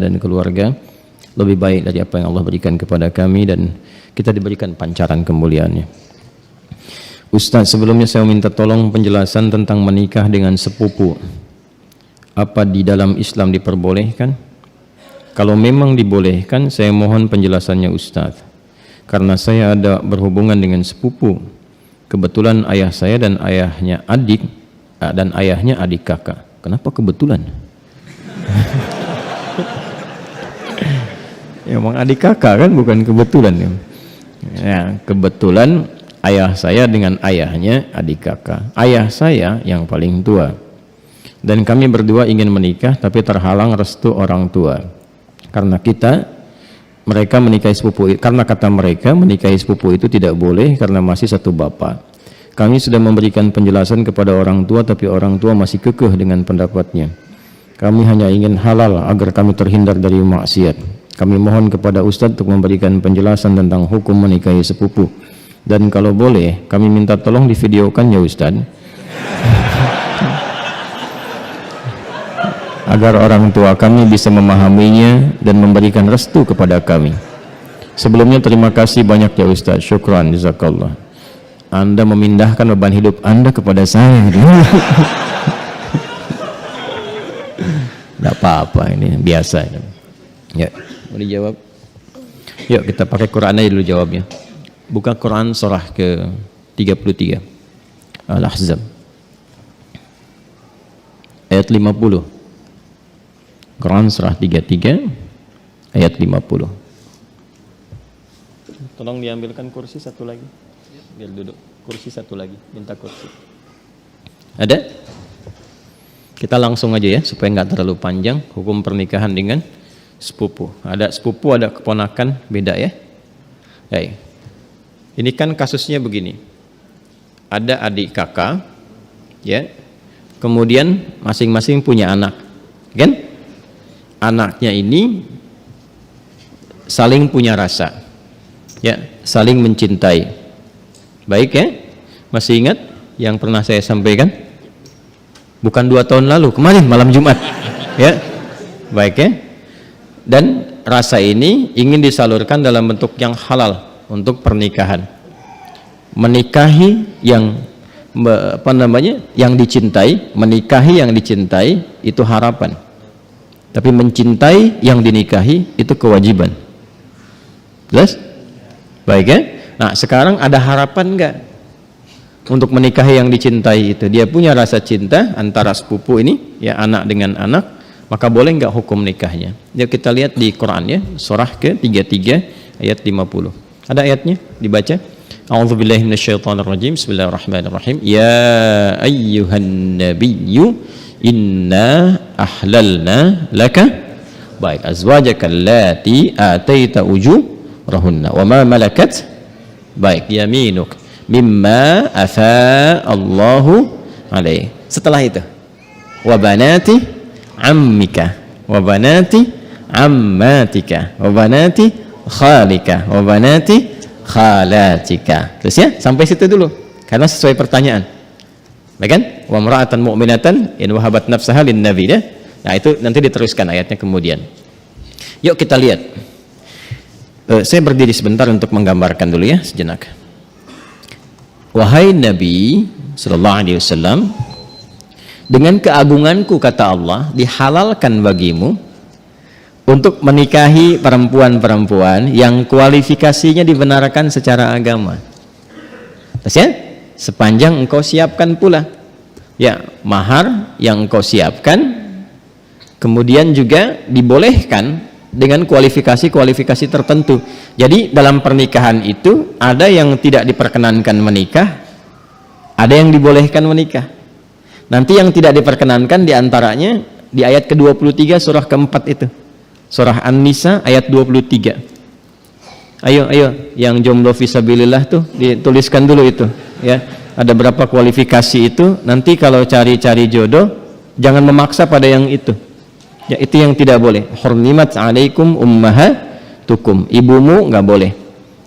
dan keluarga lebih baik dari apa yang Allah berikan kepada kami, dan kita diberikan pancaran kemuliaannya. Ustaz, sebelumnya saya minta tolong penjelasan tentang menikah dengan sepupu. Apa di dalam Islam diperbolehkan? Kalau memang dibolehkan, saya mohon penjelasannya Ustaz. Karena saya ada berhubungan dengan sepupu. Kebetulan ayah saya dan ayahnya adik, dan ayahnya adik kakak. Kenapa kebetulan? Ya, emang adik kakak kan, bukan kebetulan ya. Ya, kebetulan ayah saya dengan ayahnya adik kakak. Ayah saya yang paling tua. Dan kami berdua ingin menikah tapi terhalang restu orang tua. Karena mereka menikahi sepupu, karena kata mereka menikahi sepupu itu tidak boleh karena masih satu bapak. Kami sudah memberikan penjelasan kepada orang tua tapi orang tua masih kekeh dengan pendapatnya. Kami hanya ingin halal agar kami terhindar dari maksiat. Kami mohon kepada Ustadz untuk memberikan penjelasan tentang hukum menikahi sepupu. Dan kalau boleh, kami minta tolong divideokan ya Ustadz. Agar orang tua kami bisa memahaminya dan memberikan restu kepada kami. Sebelumnya terima kasih banyak ya Ustadz. Syukran, jazakallah. Anda memindahkan beban hidup Anda kepada saya. Tidak apa-apa, ini biasa. Ya. Mau dijawab? Yuk kita pakai Quran aja dulu jawabnya. Buka Quran surah ke 33 Al-Ahzab ayat 50. Quran surah 33 ayat 50. Tolong diambilkan kursi satu lagi biar duduk. Kursi satu lagi, minta kursi. Ada? Kita langsung aja ya supaya nggak terlalu panjang. Hukum pernikahan dengan sepupu. Ada sepupu, ada keponakan, beda ya. Baik. Ini kan kasusnya begini. Ada adik kakak, ya. Kemudian masing-masing punya anak, kan? Anaknya ini saling punya rasa, ya, saling mencintai. Baik ya? Masih ingat yang pernah saya sampaikan? Bukan 2 tahun lalu, kemarin malam Jumat, ya. Baik ya? Dan rasa ini ingin disalurkan dalam bentuk yang halal untuk pernikahan. Menikahi yang yang dicintai, menikahi yang dicintai itu harapan. Tapi mencintai yang dinikahi itu kewajiban. Jelas? Baik ya? Nah, sekarang ada harapan enggak untuk menikahi yang dicintai itu? Dia punya rasa cinta antara sepupu ini, ya, anak dengan anak. Maka boleh enggak hukum nikahnya? Yuk kita lihat di Quran ya, surah ke-33 ayat 50. Ada ayatnya? Dibaca. A'udzubillahi minasyaitonirrajim. Bismillahirrahmanirrahim. Ya ayyuhan nabiyyu inna ahlalna laka baik azwajaka allati ataita ujurahunna wa ma malakat baik yaminuk mimma afa Allahu alaihi. Setelah itu wa banati ammika wa banati ammatika wa banati khalika wa banati khalatika. Terus ya, sampai situ dulu karena sesuai pertanyaan. Baik kan? Wa mar'atan mu'minatan in wahabat nafsaha lin nabi ya. Nah, itu nanti diteruskan ayatnya kemudian. Yuk kita lihat. Saya berdiri sebentar untuk menggambarkan dulu ya sejenak. Wahai Nabi sallallahu alaihi wasallam, dengan keagunganku kata Allah dihalalkan bagimu untuk menikahi perempuan-perempuan yang kualifikasinya dibenarkan secara agama. Terus ya, sepanjang engkau siapkan pula ya mahar yang engkau siapkan, kemudian juga dibolehkan dengan kualifikasi-kualifikasi tertentu. Jadi dalam pernikahan itu ada yang tidak diperkenankan menikah, ada yang dibolehkan menikah. Nanti yang tidak diperkenankan diantaranya di ayat ke-23 surah keempat itu, surah An-Nisa ayat 23. Ayo yang jomblo fisabilillah tuh dituliskan dulu itu ya. Ada berapa kualifikasi itu, nanti kalau cari-cari jodoh jangan memaksa pada yang itu ya, itu yang tidak boleh. Hurrimat alaikum ummahatukum, ibumu nggak boleh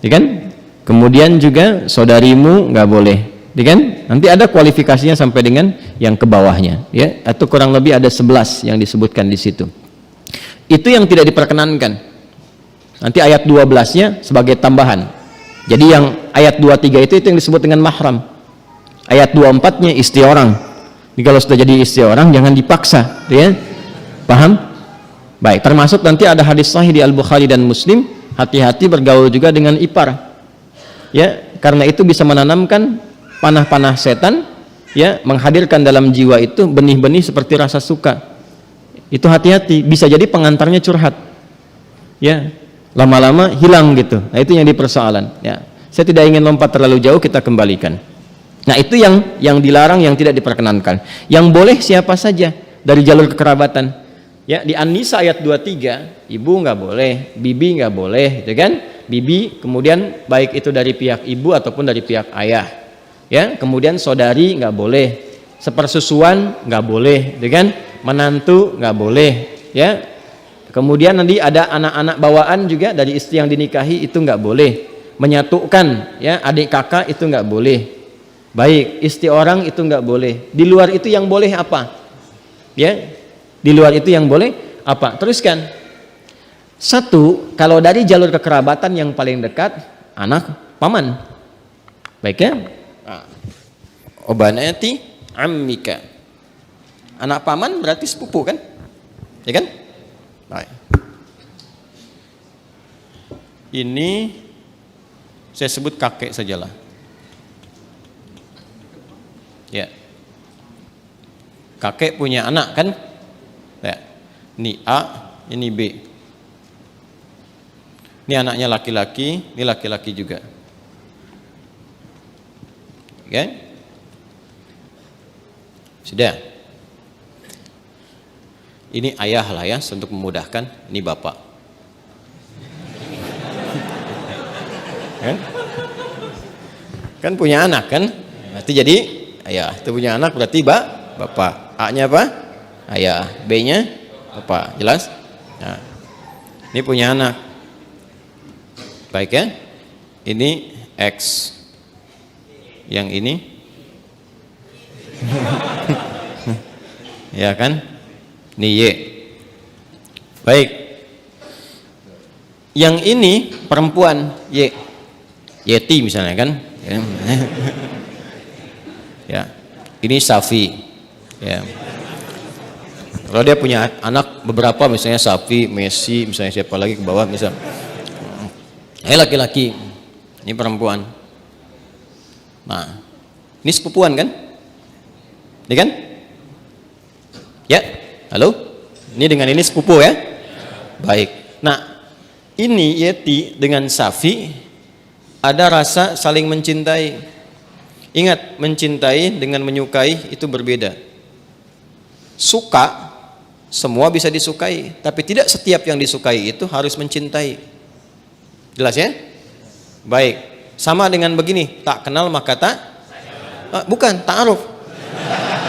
ya kan, kemudian juga saudarimu nggak boleh ya kan. Nanti ada kualifikasinya sampai dengan yang ke bawahnya ya, atau kurang lebih ada 11 yang disebutkan di situ. Itu yang tidak diperkenankan. Nanti ayat 12-nya sebagai tambahan. Jadi yang ayat 23 itu yang disebut dengan mahram. Ayat 24-nya istri orang. Jadi kalau sudah jadi istri orang jangan dipaksa, ya. Paham? Baik, termasuk nanti ada hadis sahih di Al-Bukhari dan Muslim, hati-hati bergaul juga dengan ipar. Ya, karena itu bisa menanamkan panah-panah setan, ya, menghadirkan dalam jiwa itu benih-benih seperti rasa suka. Itu hati-hati, bisa jadi pengantarnya curhat. Ya, lama-lama hilang gitu. Nah, itu yang dipersoalan, ya. Saya tidak ingin lompat terlalu jauh, kita kembalikan. Nah, itu yang dilarang, yang tidak diperkenankan. Yang boleh siapa saja dari jalur kekerabatan. Ya, di An-Nisa ayat 23, ibu nggak boleh, bibi nggak boleh, gitu kan? Bibi, kemudian baik itu dari pihak ibu ataupun dari pihak ayah. Ya, kemudian saudari nggak boleh, sepersusuan nggak boleh, gitu kan? Menantu nggak boleh, ya. Kemudian nanti ada anak-anak bawaan juga dari istri yang dinikahi, itu nggak boleh. Menyatukan, ya, adik kakak itu nggak boleh. Baik, istri orang itu nggak boleh. Di luar itu yang boleh apa? Ya, di luar itu yang boleh apa? Teruskan. Satu, kalau dari jalur kekerabatan yang paling dekat, anak paman. Baik ya? Obanati ammika. Anak paman berarti sepupu kan? Ya kan? Baik. Ini saya sebut kakek sajalah. Ya. Kakek punya anak kan? Ya. Ini A, ini B. Ini anaknya laki-laki, ini laki-laki juga. Oke? Sudah. Ini ayah lah ya, untuk memudahkan. Ini bapak. Kan punya anak kan? Berarti jadi ayah. Itu punya anak berarti bapak. A-nya apa? Ayah. B-nya bapak. Jelas? Nah, ini punya anak. Baik ya? Ini X. Yang ini ya kan? Ini Y. Baik. Yang ini perempuan Y. Yeti misalnya kan? Ya. Ini Safi. Ya. Kalau dia punya anak beberapa misalnya Safi, Messi, misalnya siapa lagi ke bawah misal. Laki-laki. Ini perempuan. Nah, ini sepupuan kan? Ini kan? Ya, halo? Ini dengan ini sepupu ya? Baik. Nah, ini Yeti dengan Safi ada rasa saling mencintai. Ingat, mencintai dengan menyukai itu berbeda. Suka, semua bisa disukai, tapi tidak setiap yang disukai itu harus mencintai. Jelas ya? Baik. Sama dengan begini, tak kenal maka tak bukan ta'aruf.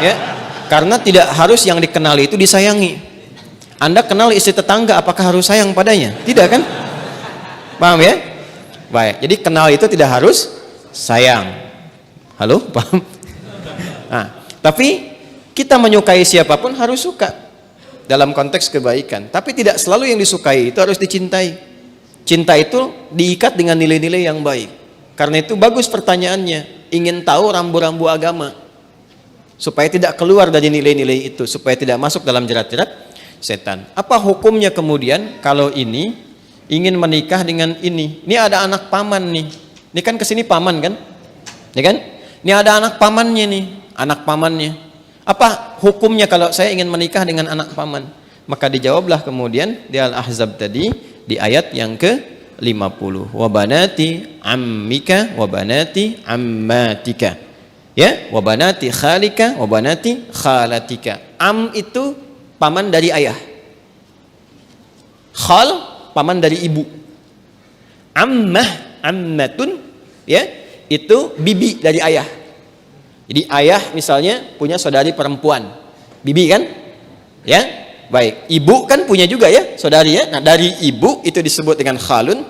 Ya. Karena tidak harus yang dikenali itu disayangi. Anda kenal istri tetangga, apakah harus sayang padanya? Tidak kan? Paham ya? Baik. Jadi kenal itu tidak harus sayang. Halo, paham? Nah, tapi kita menyukai siapapun harus suka dalam konteks kebaikan. Tapi tidak selalu yang disukai itu harus dicintai. Cinta itu diikat dengan nilai-nilai yang baik. Karena itu bagus pertanyaannya. Ingin tahu rambu-rambu agama supaya tidak keluar dari nilai-nilai itu, supaya tidak masuk dalam jerat-jerat setan. Apa hukumnya kemudian kalau ini ingin menikah dengan ini? Ini ada anak paman nih. Ini kan kesini paman kan? Ya kan? Ini ada anak pamannya nih, anak pamannya. Apa hukumnya kalau saya ingin menikah dengan anak paman? Maka dijawablah kemudian di Al-Ahzab tadi di ayat yang ke-50. Wa banati ammika wa banati ammatika. Ya, wa banati khalika wa banati khalatika. Am itu paman dari ayah. Khal paman dari ibu. Ammah, ammatun ya, itu bibi dari ayah. Jadi ayah misalnya punya saudari perempuan, bibi kan? Ya, baik. Ibu kan punya juga ya, saudari ya. Nah, dari ibu itu disebut dengan khalun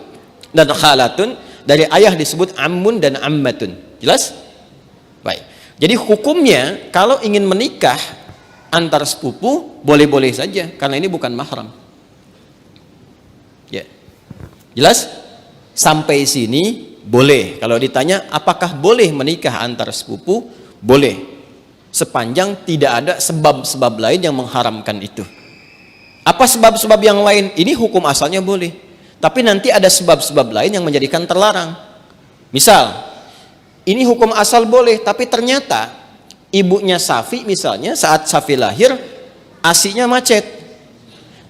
dan khalatun, dari ayah disebut ammun dan ammatun. Jelas? Baik. Jadi hukumnya kalau ingin menikah antar sepupu boleh-boleh saja karena ini bukan mahram. Ya. Jelas? Sampai sini boleh. Kalau ditanya apakah boleh menikah antar sepupu? Boleh. Sepanjang tidak ada sebab-sebab lain yang mengharamkan itu. Apa sebab-sebab yang lain? Ini hukum asalnya boleh. Tapi nanti ada sebab-sebab lain yang menjadikan terlarang. Misal, ini hukum asal boleh, tapi ternyata ibunya Safi misalnya saat Safi lahir, ASI-nya macet.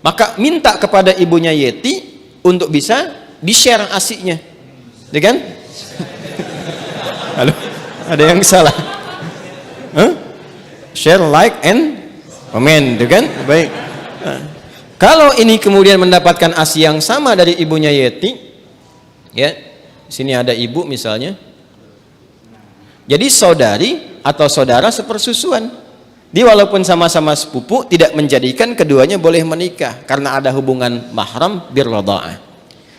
Maka minta kepada ibunya Yeti untuk bisa di-share ASI-nya. Ya kan? Halo? Ada yang salah? Share, like, and comment, ya kan? Baik. Kalau ini kemudian mendapatkan ASI yang sama dari ibunya Yeti, ya, sini ada ibu misalnya. Jadi saudari atau saudara sepersusuan. Dia walaupun sama-sama sepupu tidak menjadikan keduanya boleh menikah karena ada hubungan mahram birradha'ah.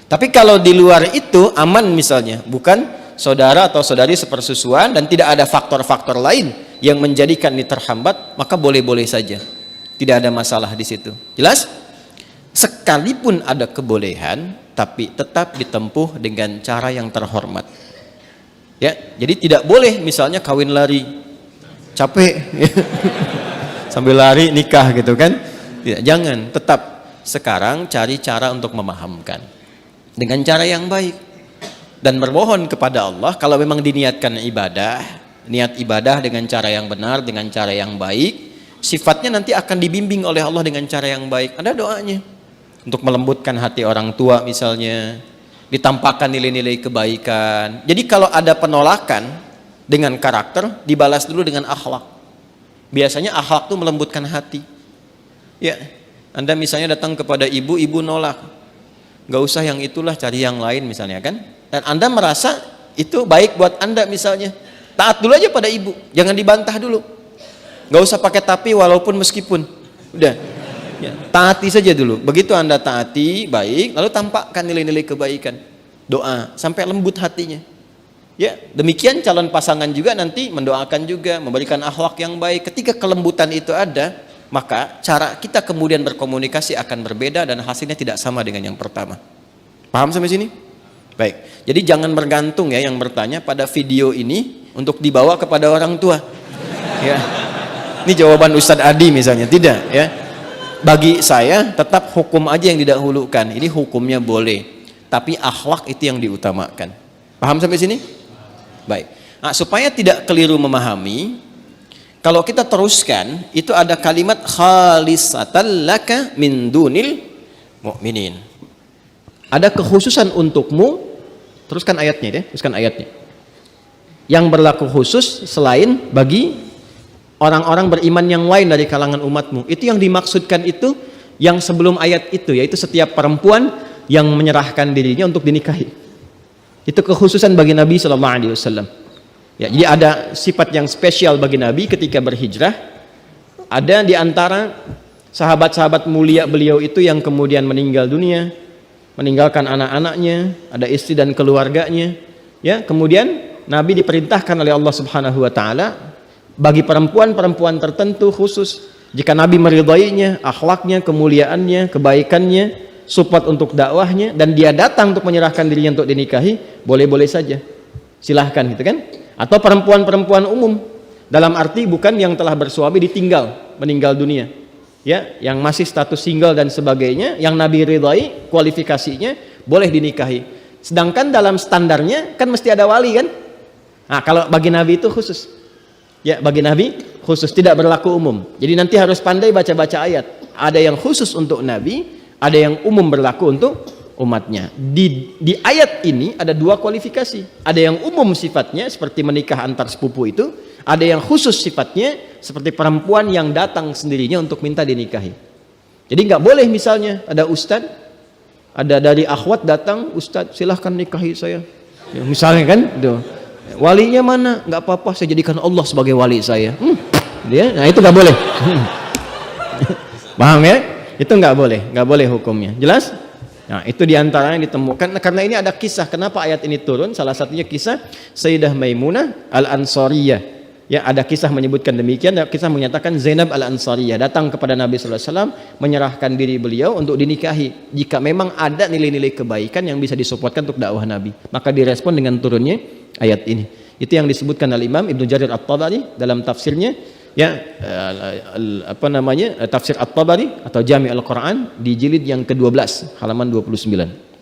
Tapi kalau di luar itu aman misalnya, bukan saudara atau saudari sepersusuan dan tidak ada faktor-faktor lain yang menjadikan ini terhambat, maka boleh-boleh saja. Tidak ada masalah di situ. Jelas? Sekalipun ada kebolehan, tapi tetap ditempuh dengan cara yang terhormat. Ya, jadi tidak boleh misalnya kawin lari, capek, sambil lari nikah gitu kan? Tidak, jangan. Tetap sekarang cari cara untuk memahamkan dengan cara yang baik dan bermohon kepada Allah. Kalau memang diniatkan ibadah, niat ibadah dengan cara yang benar, dengan cara yang baik, sifatnya nanti akan dibimbing oleh Allah dengan cara yang baik. Ada doanya untuk melembutkan hati orang tua misalnya, ditampakkan nilai-nilai kebaikan. Jadi kalau ada penolakan dengan karakter, dibalas dulu dengan akhlak. Biasanya akhlak itu melembutkan hati. Ya, Anda misalnya datang kepada ibu, ibu nolak, nggak usah yang itulah, cari yang lain misalnya kan. Dan Anda merasa itu baik buat Anda misalnya, taat dulu aja pada ibu, jangan dibantah dulu. Nggak usah pakai tapi walaupun meskipun, udah. Ya, taati saja dulu. Begitu Anda taati baik, lalu tampakkan nilai-nilai kebaikan, doa sampai lembut hatinya. Ya, demikian calon pasangan juga nanti mendoakan juga, memberikan akhlak yang baik. Ketika kelembutan itu ada, maka cara kita kemudian berkomunikasi akan berbeda dan hasilnya tidak sama dengan yang pertama. Paham sampai sini? Baik. Jadi jangan bergantung ya yang bertanya pada video ini untuk dibawa kepada orang tua. Ya. Ini jawaban Ustadz Adi misalnya, tidak ya. Bagi saya tetap hukum aja yang didahulukan. Ini hukumnya boleh, tapi akhlak itu yang diutamakan. Paham sampai sini? Baik. Nah, supaya tidak keliru memahami, kalau kita teruskan itu ada kalimat khalisatan laka min dunil mu'minin. Ada kekhususan untukmu. Teruskan ayatnya deh, teruskan ayatnya. Yang berlaku khusus selain bagi orang-orang beriman yang lain dari kalangan umatmu. Itu yang dimaksudkan itu yang sebelum ayat itu, yaitu setiap perempuan yang menyerahkan dirinya untuk dinikahi. Itu kekhususan bagi Nabi SAW. Ya, jadi ada sifat yang spesial bagi Nabi ketika berhijrah. Ada di antara sahabat-sahabat mulia beliau itu yang kemudian meninggal dunia, meninggalkan anak-anaknya, ada istri dan keluarganya. Ya, kemudian Nabi diperintahkan oleh Allah Subhanahu wa taala bagi perempuan-perempuan tertentu khusus, jika Nabi meridainya, akhlaknya, kemuliaannya, kebaikannya, support untuk dakwahnya, dan dia datang untuk menyerahkan dirinya untuk dinikahi, boleh-boleh saja, silahkan gitu kan. Atau perempuan-perempuan umum, dalam arti bukan yang telah bersuami ditinggal, meninggal dunia, ya, yang masih status single dan sebagainya, yang Nabi ridai kualifikasinya boleh dinikahi. Sedangkan dalam standarnya kan mesti ada wali kan. Nah, kalau bagi Nabi itu khusus. Ya, bagi Nabi khusus, tidak berlaku umum. Jadi nanti harus pandai baca-baca ayat. Ada yang khusus untuk Nabi, ada yang umum berlaku untuk umatnya. Di ayat ini ada dua kualifikasi. Ada yang umum sifatnya seperti menikah antar sepupu itu, ada yang khusus sifatnya seperti perempuan yang datang sendirinya untuk minta dinikahi. Jadi nggak boleh misalnya ada ustadz, ada dari akhwat datang, ustadz silahkan nikahi saya. Ya, misalnya kan, tuh. Walinya mana? Nggak apa-apa, saya jadikan Allah sebagai wali saya. Nah itu nggak boleh. Paham ya? Itu nggak boleh hukumnya. Jelas? Nah itu diantara yang ditemukan. Karena ini ada kisah. Kenapa ayat ini turun? Salah satunya kisah Sayyidah Maimunah Al-Ansariyah. Ya, ada kisah menyebutkan demikian, ada kisah menyatakan Zainab Al-Ansariyah datang kepada Nabi sallallahu alaihi wasallam menyerahkan diri beliau untuk dinikahi. Jika memang ada nilai-nilai kebaikan yang bisa disupportkan untuk dakwah Nabi, maka direspon dengan turunnya ayat ini. Itu yang disebutkan oleh Imam Ibnu Jarir At-Tabari dalam tafsirnya, ya, tafsir At-Tabari atau Jami' Al-Quran di jilid yang ke-12 halaman 29.